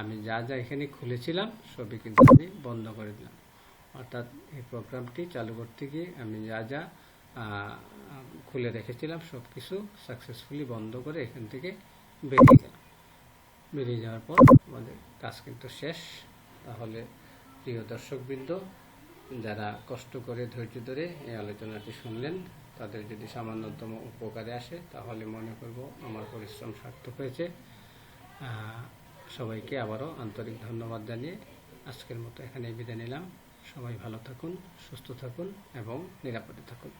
আমি যা যা এখানে খুলেছিলাম সবই কিন্তু আমি বন্ধ করে দিলাম। অর্থাৎ এই প্রোগ্রামটি চালু করতে গিয়ে আমি যা যা খুলে রেখেছিলাম সব কিছু সাকসেসফুলি বন্ধ করে এখান থেকে বেরিয়ে গেলাম। বেরিয়ে যাওয়ার পর আমাদের কাজ কিন্তু শেষ। তাহলে প্রিয় দর্শকবৃন্দ, যারা কষ্ট করে ধৈর্য ধরে এই আলোচনাটি শুনলেন, তাদের যদি সামান্যতম উপকারে আসে, তাহলে মনে করব আমার পরিশ্রম সার্থক হয়েছে। সবাইকে আবারও আন্তরিক ধন্যবাদ জানিয়ে আজকের মতো এখানেই বিদায় নিলাম। সবাই ভালো থাকুন, সুস্থ থাকুন এবং নিরাপদে থাকুন।